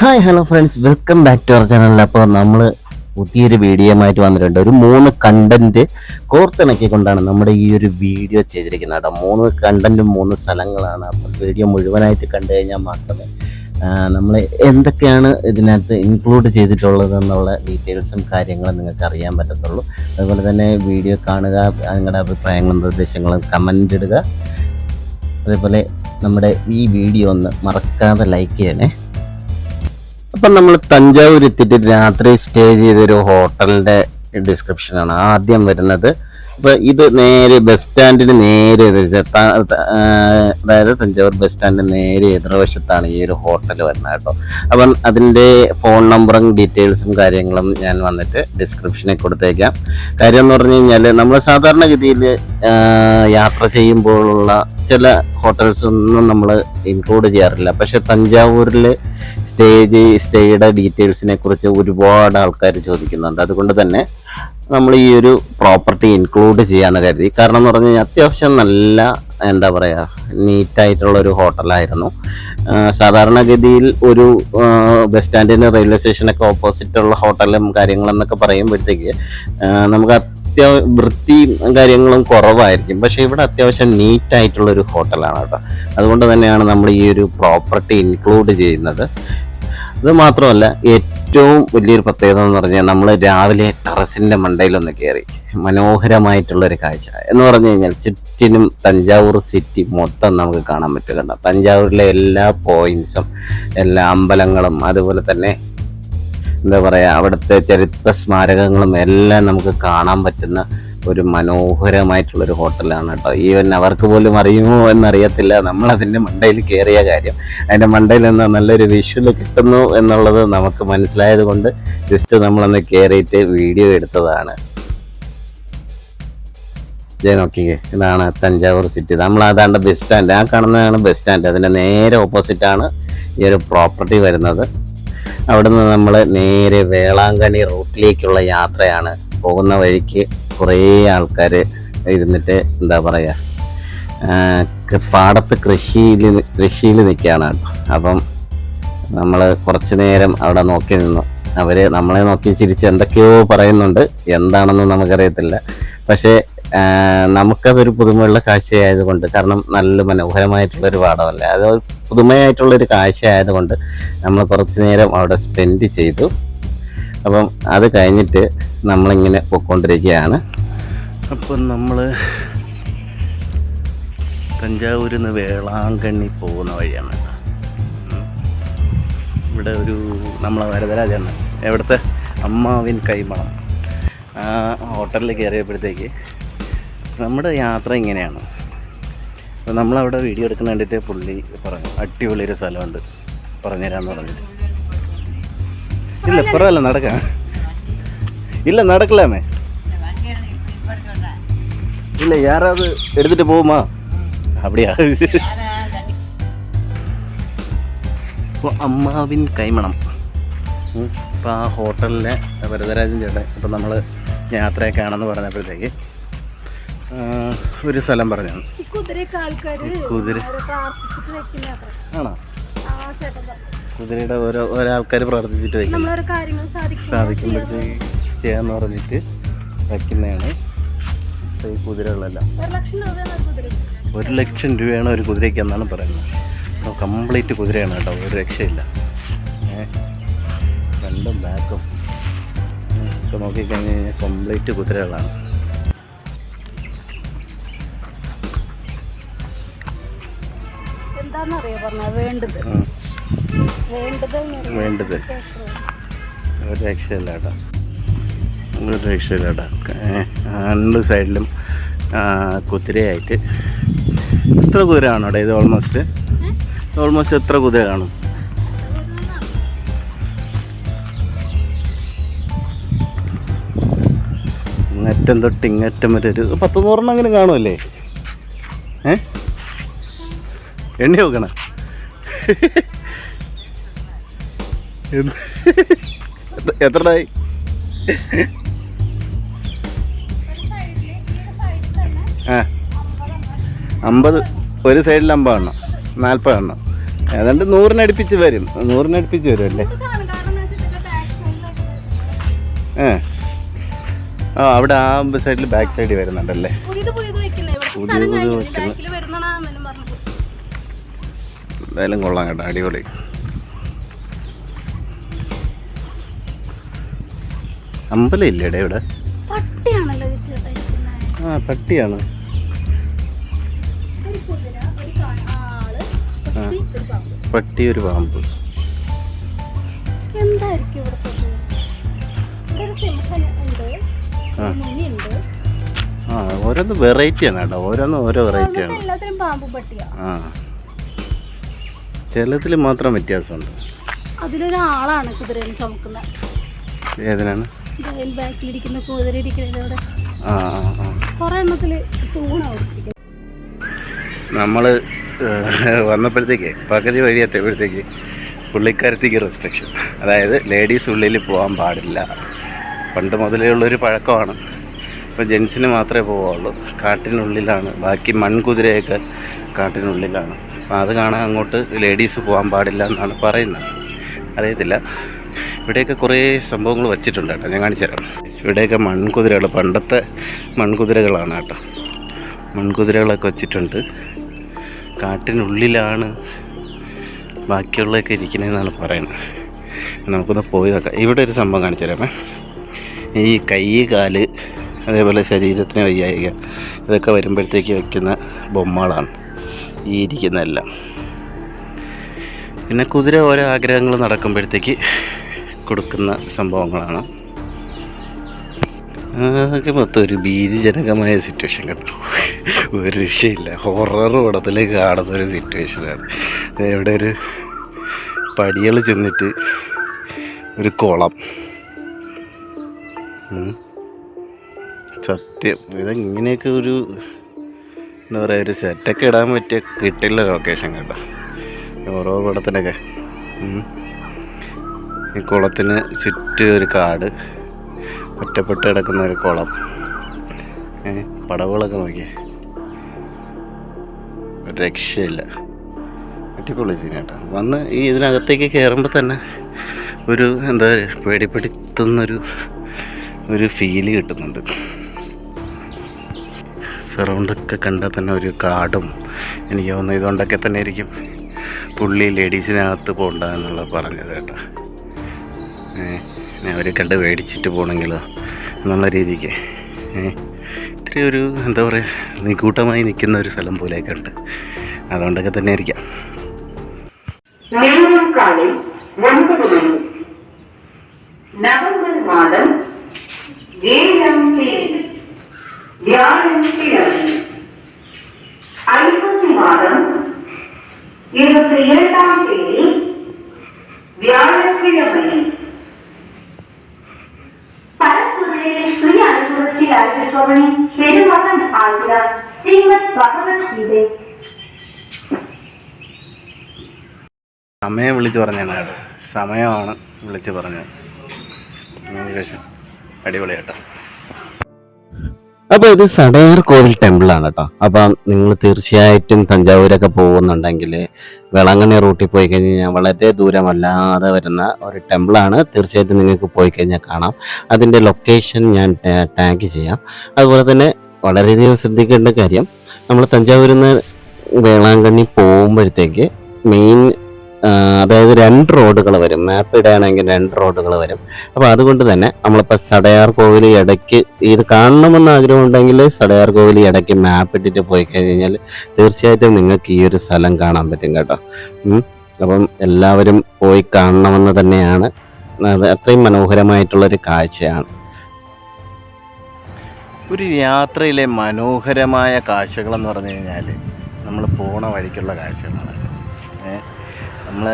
Hi hello friends, welcome back to our channel. അപ്പോൾ നമ്മൾ പുതിയൊരു വീഡിയോ ആയിട്ട് വന്നിട്ടുണ്ട്. ഒരു 3 കണ്ടന്റ് കോർത്തിണക്കിക്കൊണ്ടാണ് നമ്മുടെ ഈ ഒരു വീഡിയോ ചെയ്തിരിക്കുന്നത് കേട്ടോ. 3 കണ്ടന്റും 3 സ്ഥലങ്ങളാണ്. അപ്പോൾ വീഡിയോ മുഴുവനായിട്ട് കണ്ടു കഴിഞ്ഞാൽ മാത്രമേ നമ്മൾ എന്തൊക്കെയാണ് ഇതിനകത്ത് ഇൻക്ലൂഡ് ചെയ്തിട്ടുള്ളത് എന്നുള്ള ഡീറ്റെയിൽസും കാര്യങ്ങളും നിങ്ങൾക്ക് അറിയാൻ പറ്റത്തുള്ളൂ. അതുപോലെ തന്നെ വീഡിയോ കാണുക, നിങ്ങളുടെ അഭിപ്രായങ്ങളും നിർദ്ദേശങ്ങളും കമൻ്റ് ഇടുക. അതേപോലെ നമ്മുടെ ഈ വീഡിയോ ഒന്ന് മറക്കാതെ ലൈക്ക് ചെയ്യണേ. അപ്പം നമ്മൾ തഞ്ചാവൂർ എത്തിയിട്ട് രാത്രി സ്റ്റേ ചെയ്തൊരു ഹോട്ടലിൻ്റെ ഡിസ്ക്രിപ്ഷനാണ് ആദ്യം വരുന്നത്. അപ്പോൾ ഇത് നേരെ ബസ് സ്റ്റാൻഡിന് നേരെ അതായത് തഞ്ചാവൂർ ബസ് സ്റ്റാൻഡിന് നേരെ എതിർവശത്താണ് ഈ ഒരു ഹോട്ടൽ വരുന്നത് കേട്ടോ. അപ്പം അതിൻ്റെ ഫോൺ നമ്പറും ഡീറ്റെയിൽസും കാര്യങ്ങളും ഞാൻ വന്നിട്ട് ഡിസ്ക്രിപ്ഷനിൽ കൊടുത്തേക്കാം. കാര്യം എന്ന് പറഞ്ഞു കഴിഞ്ഞാൽ നമ്മൾ സാധാരണഗതിയിൽ യാത്ര ചെയ്യുമ്പോഴുള്ള ചില ഹോട്ടൽസ് ഒന്നും നമ്മൾ ഇൻക്ലൂഡ് ചെയ്യാറില്ല. പക്ഷെ തഞ്ചാവൂരിൽ സ്റ്റേയുടെ ഡീറ്റെയിൽസിനെ കുറിച്ച് ഒരുപാട് ആൾക്കാർ ചോദിക്കുന്നുണ്ട്. അതുകൊണ്ട് തന്നെ നമ്മൾ ഈ ഒരു പ്രോപ്പർട്ടി ഇൻക്ലൂഡ് ചെയ്യാമെന്ന് കരുതി. കാരണം എന്ന് പറഞ്ഞു കഴിഞ്ഞാൽ അത്യാവശ്യം നല്ല എന്താ പറയുക നീറ്റായിട്ടുള്ളൊരു ഹോട്ടലായിരുന്നു. സാധാരണഗതിയിൽ ഒരു ബസ് സ്റ്റാൻഡിന് റെയിൽവേ സ്റ്റേഷനൊക്കെ ഓപ്പോസിറ്റുള്ള ഹോട്ടലും കാര്യങ്ങളെന്നൊക്കെ പറയുമ്പോഴത്തേക്ക് നമുക്ക് വൃത്തിയും കാര്യങ്ങളും കുറവായിരിക്കും. പക്ഷേ ഇവിടെ അത്യാവശ്യം നീറ്റായിട്ടുള്ളൊരു ഹോട്ടലാണ് കേട്ടോ. അതുകൊണ്ട് തന്നെയാണ് നമ്മൾ ഈ ഒരു പ്രോപ്പർട്ടി ഇൻക്ലൂഡ് ചെയ്യുന്നത്. അത് മാത്രമല്ല, ഏറ്റവും വലിയൊരു പ്രത്യേകത എന്ന് പറഞ്ഞാൽ നമ്മൾ രാവിലെ ടെറസിൻ്റെ മണ്ടയിലൊന്ന് കയറി മനോഹരമായിട്ടുള്ളൊരു കാഴ്ച എന്ന് പറഞ്ഞു കഴിഞ്ഞാൽ ചുറ്റിനും തഞ്ചാവൂർ സിറ്റി മൊത്തം നമുക്ക് കാണാൻ പറ്റുന്നുണ്ട്. തഞ്ചാവൂരിലെ എല്ലാ പോയിന്റ്സും എല്ലാ അമ്പലങ്ങളും അതുപോലെ തന്നെ എന്താ പറയുക അവിടുത്തെ ചരിത്ര സ്മാരകങ്ങളും എല്ലാം നമുക്ക് കാണാൻ പറ്റുന്ന ഒരു മനോഹരമായിട്ടുള്ളൊരു ഹോട്ടലാണ് കേട്ടോ. ഈവൻ അവർക്ക് പോലും അറിയുമോ എന്നറിയത്തില്ല നമ്മളതിൻ്റെ മണ്ടയിൽ കയറിയ കാര്യം. അതിൻ്റെ മണ്ടയിൽ നിന്ന് നല്ലൊരു വിഷ്വൽ കിട്ടുന്നു എന്നുള്ളത് നമുക്ക് മനസ്സിലായത് കൊണ്ട് ജസ്റ്റ് നമ്മളൊന്ന് കയറിയിട്ട് വീഡിയോ എടുത്തതാണ്. നോക്കിക്കേ, ഇതാണ് തഞ്ചാവൂർ സിറ്റി. നമ്മളതാണ്ട് ബസ് സ്റ്റാൻഡ്, ആ കാണുന്നതാണ് ബസ് സ്റ്റാൻഡ്. അതിൻ്റെ നേരെ ഓപ്പോസിറ്റാണ് ഈ ഒരു പ്രോപ്പർട്ടി വരുന്നത്. അവിടുന്ന് നമ്മൾ നേരെ വേളാങ്കണ്ണി റൂട്ടിലേക്കുള്ള യാത്രയാണ്. പോകുന്ന വഴിക്ക് കുറേ ആൾക്കാർ ഇരുന്നിട്ട് എന്താ പറയുക പാടത്ത് കൃഷിയിൽ നിൽക്കുകയാണ് കേട്ടോ. അപ്പം നമ്മൾ കുറച്ച് നേരം അവിടെ നോക്കി നിന്നു. അവർ നമ്മളെ നോക്കി ചിരിച്ച് എന്തൊക്കെയോ പറയുന്നുണ്ട്, എന്താണെന്ന് നമുക്കറിയത്തില്ല. പക്ഷേ നമുക്കതൊരു പുതുമയുള്ള കാഴ്ചയായതുകൊണ്ട്, കാരണം നല്ല മനോഹരമായിട്ടുള്ളൊരു പാടമല്ലേ, അത് പുതുമയായിട്ടുള്ളൊരു കാഴ്ചയായതുകൊണ്ട് നമ്മൾ കുറച്ച് നേരം അവിടെ സ്പെൻഡ് ചെയ്തു. അപ്പം അത് കഴിഞ്ഞിട്ട് നമ്മളിങ്ങനെ പോയിക്കൊണ്ടിരിക്കുകയാണ്. അപ്പം നമ്മൾ തഞ്ചാവൂരിൽ നിന്ന് വേളാങ്കണ്ണി പോകുന്ന വഴിയാണ്. ഇവിടെ ഒരു നമ്മളെ വരദരാജാണ്, എവിടുത്തെ അമ്മാവിൻ കൈമണം. ആ ഹോട്ടലിൽ കയറിയപ്പോഴത്തേക്ക് നമ്മുടെ യാത്ര ഇങ്ങനെയാണ്. അപ്പോൾ നമ്മളവിടെ വീഡിയോ എടുക്കുന്ന കണ്ടിട്ട് പുള്ളി പറഞ്ഞു അടിപൊളിയൊരു സ്ഥലമുണ്ട് പറഞ്ഞുതരാമെന്ന് പറഞ്ഞിട്ട്. ഇല്ല പറയല്ല, നടക്കാം. ഇല്ല നടക്കലാമേ, ഇല്ല യാരാത് എടുത്തിട്ട് പോകുമാ അപ്പടിയാ. അപ്പോൾ അമ്മാവിൻ കൈമണം, അപ്പോൾ ആ ഹോട്ടലിലെ വരദരാജൻ ചേട്ടൻ അപ്പോൾ നമ്മൾ യാത്രയൊക്കെയാണെന്ന് പറഞ്ഞപ്പോഴത്തേക്ക് ഒരു സ്ഥലം പറഞ്ഞു. കുതിര ആണോ? കുതിരയുടെ ഓരോ ആൾക്കാർ പ്രാർത്ഥിച്ചിട്ട് വയ്ക്കും, സാധിക്കുമ്പോഴത്തേക്ക് ചെയ്യാന്ന് പറഞ്ഞിട്ട് വയ്ക്കുന്നതാണ് ഈ കുതിരകളെല്ലാം. 1,00,000 രൂപയാണ് ഒരു കുതിരയ്ക്ക് എന്നാണ് പറയുന്നത്. കംപ്ലീറ്റ് കുതിരയാണ് കേട്ടോ, ഒരു രക്ഷയില്ല. രണ്ടും ബാക്കും ഒക്കെ നോക്കിക്കഴിഞ്ഞ് കഴിഞ്ഞാൽ കംപ്ലീറ്റ് കുതിരകളാണ്. വേണ്ടത് ഒരു രക്ഷയില്ല കേട്ടോ, ഒരു രക്ഷയില്ല കേട്ടോ. രണ്ട് സൈഡിലും കുതിരയായിട്ട്. എത്ര കുതിര കാണും അവിടെ? ഇത് ഓൾമോസ്റ്റ് എത്ര കുതിര കാണും? ഇങ്ങറ്റം തൊട്ട് ഇങ്ങറ്റം വരെ ഒരു 10-100 അങ്ങനെ കാണുമല്ലേ? എണ്ണി നോക്കണ എത്രയായി? 50 ഒരു സൈഡിൽ 50 എണ്ണം, 40 എണ്ണം. ഏതാണ്ട് 100-നടുപ്പിച്ച് വരും. 100-നടുപ്പിച്ച് വരും അല്ലേ? അവിടെ ആ സൈഡിൽ ബാക്ക് സൈഡിൽ വരുന്നുണ്ടല്ലേ? പുതിയ വെക്കുന്നു. എന്തായാലും കൊള്ളാം കേട്ടോ, അടിപൊളി. അമ്പലം ഇല്ലേടെ ഇവിടെ? ആ പട്ടിയാണ്. പട്ടി ഒരു പാമ്പ്. ഓരോന്ന് വെറൈറ്റിയാണ് കേട്ടോ, ഓരോന്നും ഓരോ വെറൈറ്റിയാണ്. ആ ചിലതിൽ മാത്രം വ്യത്യാസമുണ്ട്. അതിലൊരാളാണ് കുതിരയിൽ ചുമക്കുന്നത്. ഏതിനാണ്? നമ്മൾ വന്നപ്പോഴത്തേക്ക് പകുതി വഴി എത്തിയപ്പോഴത്തേക്ക് പുള്ളിക്കാരത്തേക്ക് റെസ്ട്രിക്ഷൻ, അതായത് ലേഡീസ് ഉള്ളിൽ പോകാൻ പാടില്ല. പണ്ട് മുതലേ ഉള്ളൊരു പഴക്കമാണ്. ഇപ്പോൾ ജെൻസിന് മാത്രമേ പോവുള്ളൂ. കാട്ടിനുള്ളിലാണ്, ബാക്കി മൺകുതിരയൊക്കെ കാട്ടിനുള്ളിലാണ്. അപ്പോൾ അത് കാണാൻ അങ്ങോട്ട് ലേഡീസ് പോകാൻ പാടില്ല എന്നാണ് പറയുന്നത്. അറിയത്തില്ല. ഇവിടെയൊക്കെ കുറേ സംഭവങ്ങൾ വച്ചിട്ടുണ്ട് കേട്ടോ, ഞാൻ കാണിച്ചു തരാം. ഇവിടെയൊക്കെ മൺകുതിരകൾ, പണ്ടത്തെ മൺകുതിരകളാണ് കേട്ടോ. മൺകുതിരകളൊക്കെ വച്ചിട്ടുണ്ട്. കാട്ടിനുള്ളിലാണ് ബാക്കിയുള്ളതൊക്കെ ഇരിക്കുന്നതെന്നാണ് പറയുന്നത്. നമുക്കൊന്ന് പോയി നോക്കാം. ഇവിടെ ഒരു സംഭവം കാണിച്ചു തരാമേ. ഈ കൈ, കാല്, അതേപോലെ ശരീരത്തിന് വയ്യായിക, ഇതൊക്കെ വരുമ്പോഴത്തേക്ക് വയ്ക്കുന്ന ബൊമ്മകളാണ് ഈ ഇരിക്കുന്നതെല്ലാം. പിന്നെ കുതിര ഓരോ ആഗ്രഹങ്ങൾ നടക്കുമ്പോഴത്തേക്ക് കൊടുക്കുന്ന സംഭവങ്ങളാണ്. അതൊക്കെ മൊത്തം ഒരു ഭീതിജനകമായ സിറ്റുവേഷൻ കേട്ടോ. ഒരു രക്ഷയില്ല. ഹൊറർ പടത്തിലേക്ക് കാണുന്നൊരു സിറ്റുവേഷനാണ്. ഇവിടെ ഒരു പടികൾ ചെന്നിട്ട് ഒരു കുളം. സത്യം ഇതെങ്ങനെയൊക്കെ ഒരു എന്താ പറയുക, ഒരു സെറ്റൊക്കെ ഇടാൻ പറ്റിയ കിട്ടില്ല ലൊക്കേഷൻ കേട്ടോ. ഓരോ പടത്തിനൊക്കെ ഈ കുളത്തിന് ചുറ്റും ഒരു കാട്, ഒറ്റപ്പെട്ട് കിടക്കുന്ന ഒരു കുളം, പടവുകളൊക്കെ നോക്കിയേ, ഒരു രക്ഷയില്ല. അടിപൊളി സീൻ കേട്ടോ. വന്ന് ഈ ഇതിനകത്തേക്ക് കയറുമ്പോൾ തന്നെ ഒരു എന്താ പറയുക, പേടിപ്പെടുത്തുന്നൊരു ഫീല് കിട്ടുന്നുണ്ട്. സറൗണ്ടൊക്കെ കണ്ടാൽ തന്നെ ഒരു കാടും, എനിക്ക് തോന്നുന്നു ഇതുകൊണ്ടൊക്കെ തന്നെ ആയിരിക്കും പുള്ളി ലേഡീസിനകത്ത് പോകണ്ട എന്നുള്ള പറഞ്ഞത് കേട്ടോ. അവർ കണ്ട് മേടിച്ചിട്ട് പോകണമെങ്കിലോ എന്നുള്ള രീതിക്ക് ഇത്രയും ഒരു എന്താ പറയുക, നിഗൂഢമായി നിൽക്കുന്ന ഒരു സ്ഥലം പോലെയൊക്കെ ഉണ്ട്. അതുകൊണ്ടൊക്കെ തന്നെ ആയിരിക്കാം. നവംബർ മാസം 7-ാം തീയതി വ്യാഴാഴ്ച, ഐപ്പസി മാസം 28-ാം തീയതി വ്യാഴക്കിഴമ, പരപ്പുരയിലെ സ്ത്രീ അനുഭവത്തിൽ ആരോഗ്യസ്വാമി പെരുമകൻ ആതിര ശ്രീമദ് ഭഗവത്ഗീത. സമയം വിളിച്ച് പറഞ്ഞാണ് കേട്ടോ, സമയമാണ് വിളിച്ച് പറഞ്ഞത്. അടിപൊളി കേട്ടോ. അപ്പോൾ ഇത് സടയാർ കോവിൽ ടെമ്പിളാണ് കേട്ടോ. അപ്പം നിങ്ങൾ തീർച്ചയായിട്ടും തഞ്ചാവൂരൊക്കെ പോകുന്നുണ്ടെങ്കിൽ വേളാങ്കണ്ണി റൂട്ടിൽ പോയി കഴിഞ്ഞാൽ വളരെ ദൂരമല്ലാതെ വരുന്ന ഒരു ടെമ്പിളാണ്. തീർച്ചയായിട്ടും നിങ്ങൾക്ക് പോയി കഴിഞ്ഞാൽ കാണാം. അതിൻ്റെ ലൊക്കേഷൻ ഞാൻ ടാഗ് ചെയ്യാം. അതുപോലെ തന്നെ വളരെയധികം ശ്രദ്ധിക്കേണ്ട കാര്യം, നമ്മൾ തഞ്ചാവൂരിൽ നിന്ന് വേളാങ്കണ്ണി പോകുമ്പോഴത്തേക്ക് മെയിൻ അതായത് 2 റോഡുകൾ വരും. മാപ്പ് ഇടുകയാണെങ്കിൽ 2 റോഡുകൾ വരും. അപ്പോൾ അതുകൊണ്ട് തന്നെ നമ്മളിപ്പോൾ സടയാർ കോവിൽ ഇടയ്ക്ക് ഇത് കാണണമെന്ന് ആഗ്രഹം ഉണ്ടെങ്കിൽ സടയാർ കോവിൽ ഇടയ്ക്ക് മാപ്പ് ഇട്ടിട്ട് പോയി കഴിഞ്ഞാൽ തീർച്ചയായിട്ടും നിങ്ങൾക്ക് ഈ ഒരു സ്ഥലം കാണാൻ പറ്റും കേട്ടോ. അപ്പം എല്ലാവരും പോയി കാണണമെന്ന് തന്നെയാണ്. അത് അത്രയും മനോഹരമായിട്ടുള്ളൊരു കാഴ്ചയാണ്. ഒരു യാത്രയിലെ മനോഹരമായ കാഴ്ചകളെന്ന് പറഞ്ഞു കഴിഞ്ഞാൽ നമ്മൾ പോണ വഴിക്കുള്ള കാഴ്ചകളാണ്. നമ്മൾ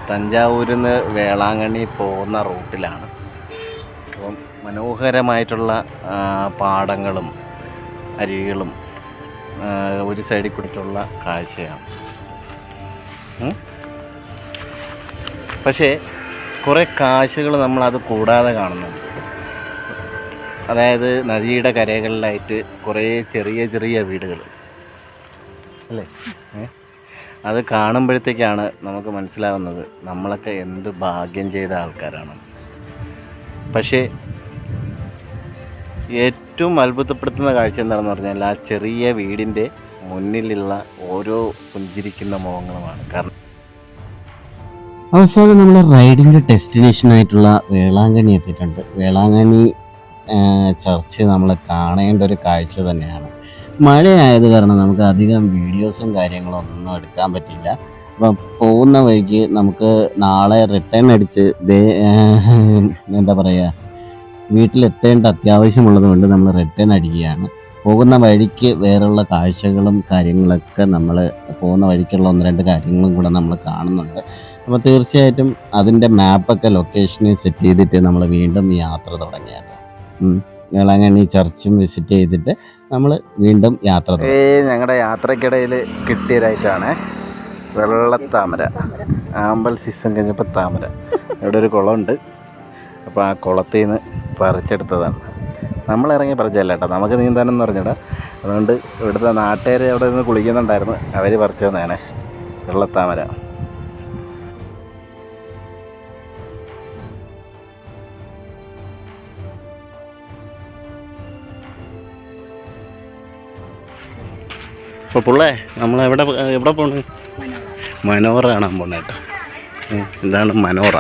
തഞ്ചാവൂരിൽ നിന്ന് വേളാങ്കണ്ണി പോകുന്ന റൂട്ടിലാണ്. അപ്പം മനോഹരമായിട്ടുള്ള പാടങ്ങളും അരുവികളും ഒരു സൈഡിൽ കൂടിയിട്ടുള്ള കാഴ്ചയാണ്. പക്ഷേ കുറേ കാഴ്ചകൾ നമ്മളത് കൂടാതെ കാണുന്നുണ്ട്. അതായത് നദിയുടെ കരകളിലായിട്ട് കുറേ ചെറിയ ചെറിയ വീടുകൾ അല്ലേ. അത് കാണുമ്പോഴത്തേക്കാണ് നമുക്ക് മനസ്സിലാവുന്നത് നമ്മളൊക്കെ എന്ത് ഭാഗ്യം ചെയ്ത ആൾക്കാരാണ്. പക്ഷേ ഏറ്റവും അത്ഭുതപ്പെടുത്തുന്ന കാഴ്ച എന്താണെന്ന് പറഞ്ഞാൽ ആ ചെറിയ വീടിൻ്റെ മുന്നിലുള്ള ഓരോ പുഞ്ചിരിക്കുന്ന മുഖങ്ങളുമാണ്. കാരണം അവസാനം നമ്മൾ റൈഡിൻ്റെ ഡെസ്റ്റിനേഷനായിട്ടുള്ള വേളാങ്കണ്ണി എത്തിയിട്ടുണ്ട്. വേളാങ്കണ്ണി ചർച്ച് നമ്മൾ കാണേണ്ട ഒരു കാഴ്ച തന്നെയാണ്. മഴയായത് കാരണം നമുക്ക് അധികം വീഡിയോസും കാര്യങ്ങളും ഒന്നും എടുക്കാൻ പറ്റില്ല. അപ്പം പോകുന്ന വഴിക്ക് നമുക്ക് നാളെ റിട്ടേൺ അടിച്ച് എന്താ പറയുക, വീട്ടിലെത്തേണ്ട അത്യാവശ്യമുള്ളത് കൊണ്ട് നമ്മൾ റിട്ടേൺ അടിക്കുകയാണ്. പോകുന്ന വഴിക്ക് വേറെയുള്ള കാഴ്ചകളും കാര്യങ്ങളൊക്കെ നമ്മൾ പോകുന്ന വഴിക്കുള്ള 1-2 കാര്യങ്ങളും കൂടെ നമ്മൾ കാണുന്നുണ്ട്. അപ്പോൾ തീർച്ചയായിട്ടും അതിൻ്റെ മാപ്പൊക്കെ ലൊക്കേഷനിൽ സെറ്റ് ചെയ്തിട്ട് നമ്മൾ വീണ്ടും യാത്ര തുടങ്ങിയാണ്. വേളാങ്കണ്ണി ചർച്ചും വിസിറ്റ് ചെയ്തിട്ട് നമ്മൾ വീണ്ടും യാത്ര തുടങ്ങി. ഞങ്ങളുടെ യാത്രക്കിടയിൽ കിട്ടിയതായിട്ടാണ് വെള്ളത്താമര. ആമ്പൽ സീസൺ കഴിഞ്ഞപ്പോൾ താമര. ഇവിടെ ഒരു കുളമുണ്ട്. അപ്പോൾ ആ കുളത്തിൽ നിന്ന് പറിച്ചെടുത്തതാണ്. നമ്മളിറങ്ങി പറിച്ചല്ല കേട്ടോ, നമുക്ക് നീന്താനെന്ന് പറഞ്ഞിടാം. അതുകൊണ്ട് ഇവിടുത്തെ നാട്ടുകാർ അവിടെ നിന്ന് കുളിക്കുന്നുണ്ടായിരുന്നു, അവർ പറിച്ചു തന്നെയാണ് വെള്ളത്താമര. അപ്പോൾ പുള്ളേ നമ്മളെവിടെ പോണു? മനോറ കാണാൻ പോണ കേട്ടോ. എന്താണ് മനോറ?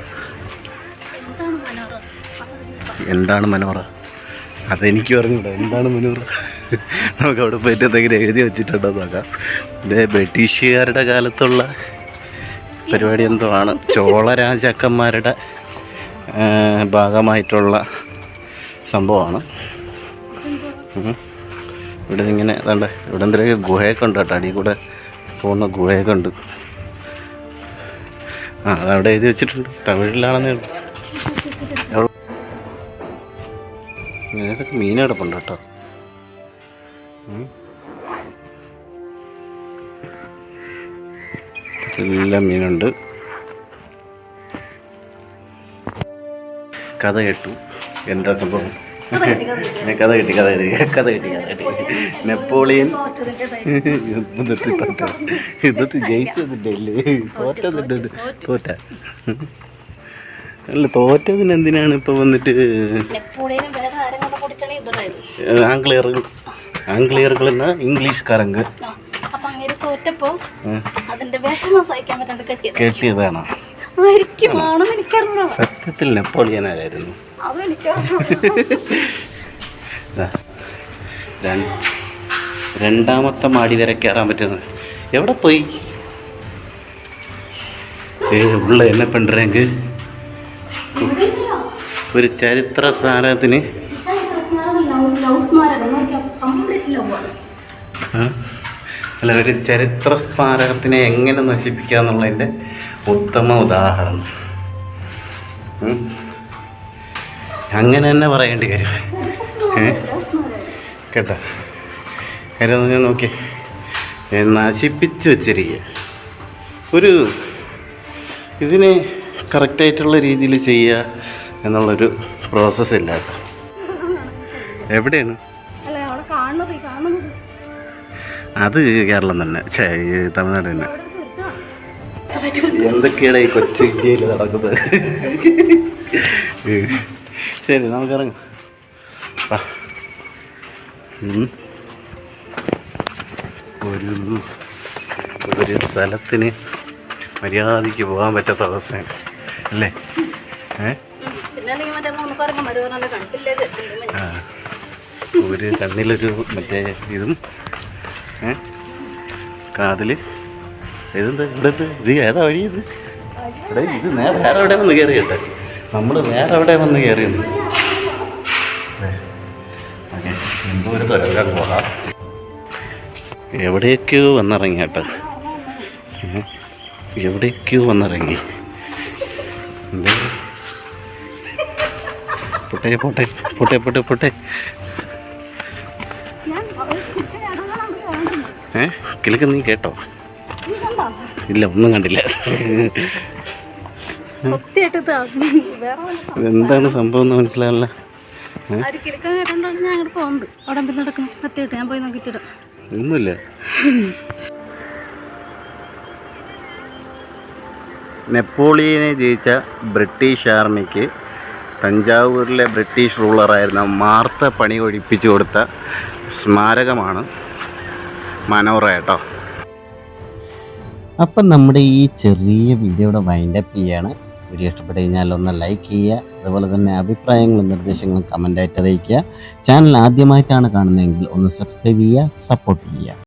എന്താണ് മനോറ? അതെനിക്ക് പറഞ്ഞൂടാ. എന്താണ് മനോറ? നമുക്ക് അവിടെ പോയിട്ട് എന്തെങ്കിലും എഴുതി വെച്ചിട്ടുണ്ടോ നോക്കാം. ഇത് ബ്രിട്ടീഷുകാരുടെ കാലത്തുള്ള പരിപാടി എന്തോ ആണ്. ചോള രാജാക്കന്മാരുടെ ഭാഗമായിട്ടുള്ള സംഭവമാണ്. ഇവിടെ ഇങ്ങനെ അതാണ്ട് ഇവിടെ എന്തെങ്കിലും ഗുഹയൊക്കെ ഉണ്ട് കേട്ടോ. അടിയിൽ കൂടെ പോകുന്ന ഗുഹയൊക്കെ ഉണ്ട്. അതവിടെ എഴുതി വെച്ചിട്ടുണ്ട്. തമിഴിലാണെന്നേ ഉള്ളൂ. ഇങ്ങനെയൊക്കെ മീൻ കിടപ്പുണ്ട് കേട്ടോ. എല്ലാം മീനുണ്ട്. കഥ കേട്ടു. എന്താ സംഭവം? കഥ കിട്ടി. നെപ്പോളിയൻ യുദ്ധത്തിൽ ജയിച്ചതിൻ്റെ അല്ലേ? തോറ്റ അല്ല, തോറ്റതിന് എന്തിനാണ് ഇപ്പൊ വന്നിട്ട് ആംഗ്ലേയറുകൾ എന്നാ ഇംഗ്ലീഷ്കാരങ്ക് കെട്ടിയതാണോ? സത്യത്തിൽ നെപ്പോളിയൻ ആരായിരുന്നു? രണ്ടാമത്തെ മാടി വരെ കയറാൻ പറ്റുന്നത്. എവിടെ പോയി ഉള്ള എന്നെ പണ്ടേങ്ക് ഒരു ചരിത്ര സ്മാരകത്തിന് അല്ല, ഒരു ചരിത്ര സ്മാരകത്തിനെ എങ്ങനെ നശിപ്പിക്കുക എന്നുള്ളതിൻ്റെ ഉത്തമ ഉദാഹരണം. അങ്ങനെ തന്നെ പറയേണ്ടി വരും കേട്ടോ. കാര്യം ഞാൻ നോക്കി നശിപ്പിച്ച് വെച്ചിരിക്കുക. ഒരു ഇതിനെ കറക്റ്റായിട്ടുള്ള രീതിയിൽ ചെയ്യുക എന്നുള്ളൊരു പ്രോസസ്സ് ഇല്ല കേട്ടോ. എവിടെയാണ് അത്? കേരളം തന്നെ, തമിഴ്നാട് തന്നെ. എന്തൊക്കെയാണ് ഈ കൊച്ചു ഇന്ത്യയിൽ നടക്കുന്നത്? ശരി, നമുക്കിറങ്ങാം. ഒരു സ്ഥലത്തിന് മര്യാദയ്ക്ക് പോകാൻ പറ്റാത്ത അവസ്ഥയാണ് അല്ലേ? ഒരു കണ്ണിലൊരു മറ്റേ ഇതും കാതില് ഇതെന്താ ഇവിടെ? ഇത് ഏതാ വഴി? ഇത് ഇവിടെ ഇത് വേറെ എവിടെ വന്ന് കയറി കേട്ടെ. നമ്മൾ വേറെ എവിടെ വന്ന് കയറിയെന്ന്. ഓക്കെ, എന്തോ ഒരു തുരങ്കം പോകാം. എവിടെയൊക്കെയോ വന്നിറങ്ങി കേട്ടോ. എവിടെയൊക്കെയോ വന്നിറങ്ങി. പോട്ടെ പോട്ടെ പോട്ടെ പോട്ടെ പോട്ടെ. കിലുക്ക് നീ കേട്ടോ? ഇല്ല, ഒന്നും കണ്ടില്ല. എന്താണ് സംഭവം എന്ന് മനസ്സിലാവില്ല. ഒന്നുമില്ല. നെപ്പോളിയനെ ജയിച്ച ബ്രിട്ടീഷ് ആർമിക്ക് തഞ്ചാവൂരിലെ ബ്രിട്ടീഷ് റൂളറായിരുന്ന മാർത്ത പണി കഴിപ്പിച്ചു കൊടുത്ത സ്മാരകമാണ് മനോറ കേട്ടോ. അപ്പം നമ്മുടെ ഈ ചെറിയ വീഡിയോയുടെ വൈൻഡപ്പ് ചെയ്യാണ്. വീഡിയോ ഇഷ്ടപ്പെട്ട് കഴിഞ്ഞാൽ ഒന്ന് ലൈക്ക് ചെയ്യുക, അതുപോലെ തന്നെ അഭിപ്രായങ്ങളും നിർദ്ദേശങ്ങളും കമൻ്റായിട്ട് അറിയിക്കുക. ചാനൽ ആദ്യമായിട്ടാണ് കാണുന്നതെങ്കിൽ ഒന്ന് സബ്സ്ക്രൈബ് ചെയ്യുക, സപ്പോർട്ട് ചെയ്യുക.